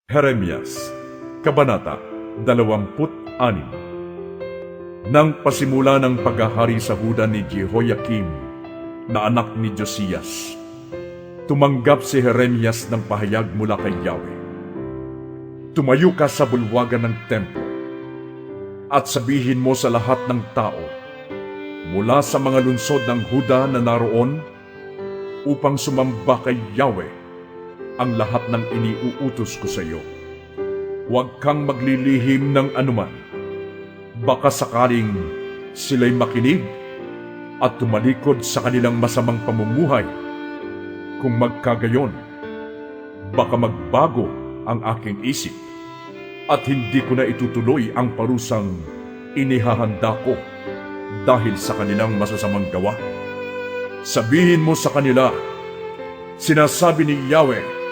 Jeremias, Kabanata 26. Nang pasimula ng paghahari sa Huda ni Jehoiakim na anak ni Josias, tumanggap si Jeremias ng pahayag mula kay Yahweh. Tumayo ka sa bulwagan ng templo at sabihin mo sa lahat ng tao mula sa mga lungsod ng Huda na naroon upang sumamba kay Yahweh ang lahat ng iniuutos ko sa iyo. Huwag kang maglilihim ng anuman. Baka sakaling sila'y makinig at tumalikod sa kanilang masamang pamumuhay. Kung magkagayon, baka magbago ang aking isip at hindi ko na itutuloy ang parusang inihahanda ko dahil sa kanilang masasamang gawa. Sabihin mo sa kanila, sinasabi ni Yahweh,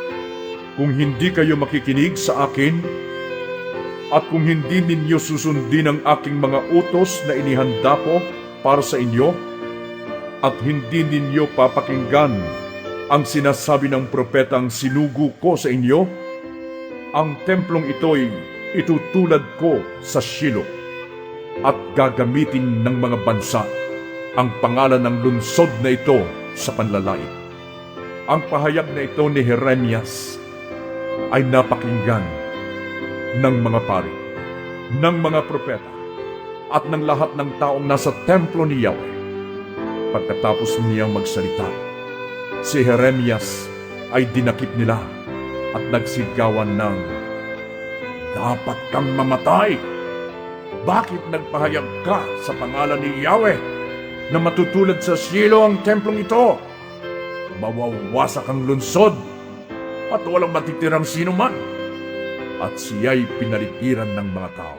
kung hindi kayo makikinig sa akin at kung hindi ninyo susundin ang aking mga utos na inihanda ko para sa inyo at hindi ninyo papakinggan ang sinasabi ng propetang sinugo ko sa inyo, ang templong ito'y itutulad ko sa Shilo at gagamitin ng mga bansa ang pangalan ng lungsod na ito sa panlalait. Ang pahayag na ito ni Jeremias ay napakinggan ng mga pari, ng mga propeta, at ng lahat ng taong nasa templo ni Yahweh. Pagkatapos niyang magsalita, si Jeremias ay dinakip nila at nagsigawan ng, "Dapat kang mamatay! Bakit nagpahayag ka sa pangalan ni Yahweh na matutulad sa Shilo ang templong ito? Mawawasak ang lungsod at walang matitirang sino man." At siya'y pinalitiran ng mga tao.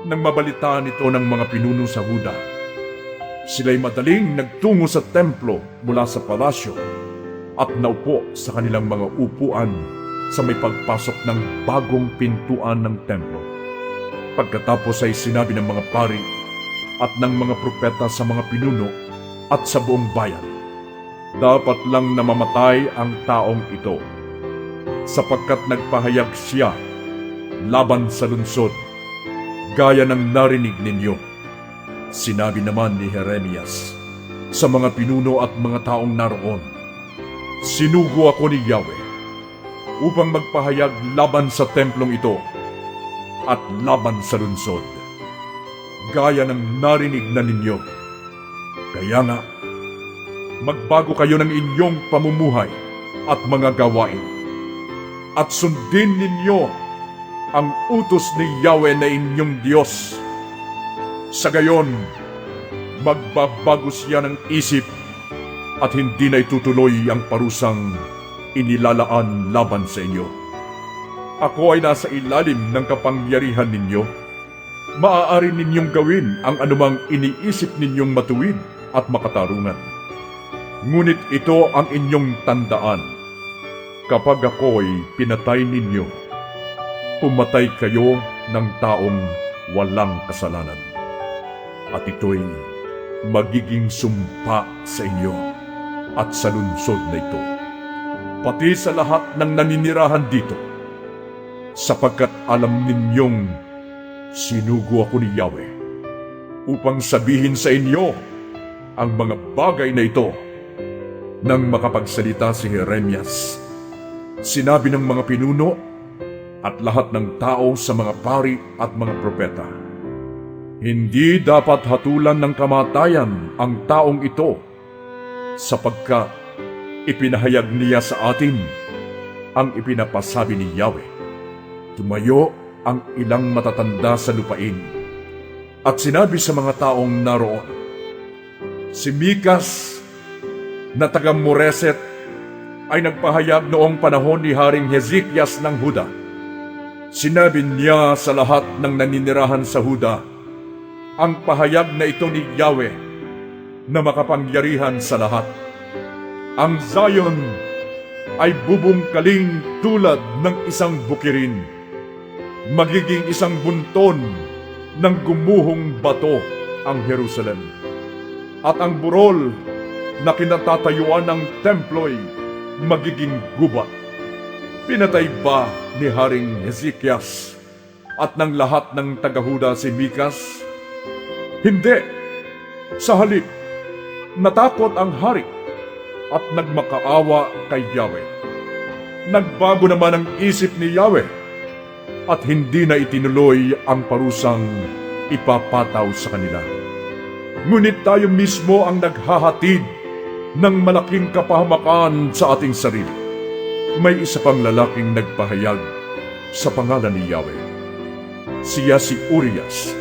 Nang mabalitaan ito ng mga pinuno sa Huda, sila'y madaling nagtungo sa templo mula sa palasyo at naupo sa kanilang mga upuan sa may pagpasok ng bagong pintuan ng templo. Pagkatapos ay sinabi ng mga pari at ng mga propeta sa mga pinuno at sa buong bayan, dapat lang namamatay ang taong ito, sapagkat nagpahayag siya laban sa lungsod, gaya ng narinig ninyo. Sinabi naman ni Jeremias sa mga pinuno at mga taong naroon, sinugo ako ni Yahweh upang magpahayag laban sa templong ito at laban sa lungsod, gaya ng narinig na ninyo. Kaya nga, magbago kayo ng inyong pamumuhay at mga gawain, at sundin ninyo ang utos ni Yahweh na inyong Diyos. Sa gayon, magbabago siya ng isip at hindi na itutuloy ang parusang inilalaan laban sa inyo. Ako ay nasa ilalim ng kapangyarihan ninyo. Maaari ninyong gawin ang anumang iniisip ninyong matuwid at makatarungan. Ngunit ito ang inyong tandaan. Kapag ako'y pinatay ninyo, pumatay kayo ng taong walang kasalanan. At ito'y magiging sumpa sa inyo at sa lungsod na ito, pati sa lahat ng naninirahan dito, sapagkat alam ninyong sinugo ako ni Yahweh upang sabihin sa inyo ang mga bagay na ito. Nang makapagsalita si Jeremias, sinabi ng mga pinuno at lahat ng tao sa mga pari at mga propeta, hindi dapat hatulan ng kamatayan ang taong ito, sapagkat ipinahayag niya sa atin ang ipinapasabi ni Yahweh. Tumayo ang ilang matatanda sa lupain at sinabi sa mga taong naroon, si Mikas na taga Moreset ay nagpahayag noong panahon ni Haring Hezekias ng Huda. Sinabi niya sa lahat ng naninirahan sa Huda ang pahayag na ito ni Yahweh na makapangyarihan sa lahat. Ang Zion ay bubungkaling tulad ng isang bukirin. Magiging isang bunton ng gumuhong bato ang Jerusalem. At ang burol na kinatatayuan ng templo'y magiging gubat. Pinatay ba ni Haring Hezekias at ng lahat ng tagahuda si Mikas? Hindi. Sa halip, natakot ang hari at nagmakaawa kay Yahweh. Nagbago naman ang isip ni Yahweh at hindi na itinuloy ang parusang ipapataw sa kanila. Ngunit tayo mismo ang naghahatid ng malaking kapahamakan sa ating sarili. May isa pang lalaking nagpahayag sa pangalan ni Yahweh. Siya si Urias,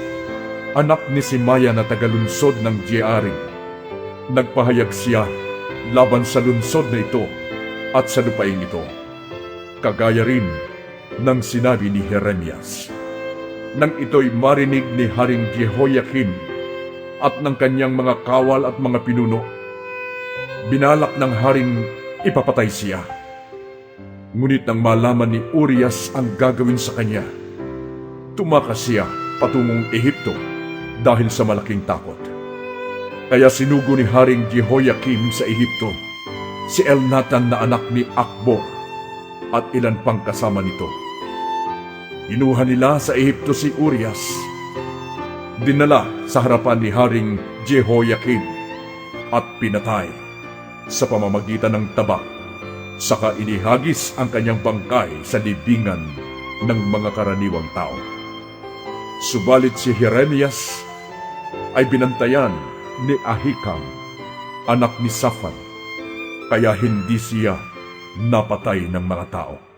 anak ni Simaya na tagalunsod ng Jearim. Nagpahayag siya laban sa lunsod na ito at sa lupain ito, kagaya rin ng sinabi ni Jeremias. Nang ito'y marinig ni Haring Jehoiakim at ng kanyang mga kawal at mga pinuno, binalak ng haring ipapatay siya. Ngunit nang malaman ni Urias ang gagawin sa kanya, tumakas siya patungong Ehipto dahil sa malaking takot. Kaya sinugo ni Haring Jehoiakim sa Ehipto si Elnatan na anak ni Akbor at ilan pang kasama nito. Inuha nila sa Ehipto si Urias. Dinala sa harapan ni Haring Jehoiakim at pinatay sa pamamagitan ng tabak, saka inihagis ang kanyang bangkay sa libingan ng mga karaniwang tao. Subalit si Jeremias ay binantayan ni Ahikam, anak ni Safan, kaya hindi siya napatay ng mga tao.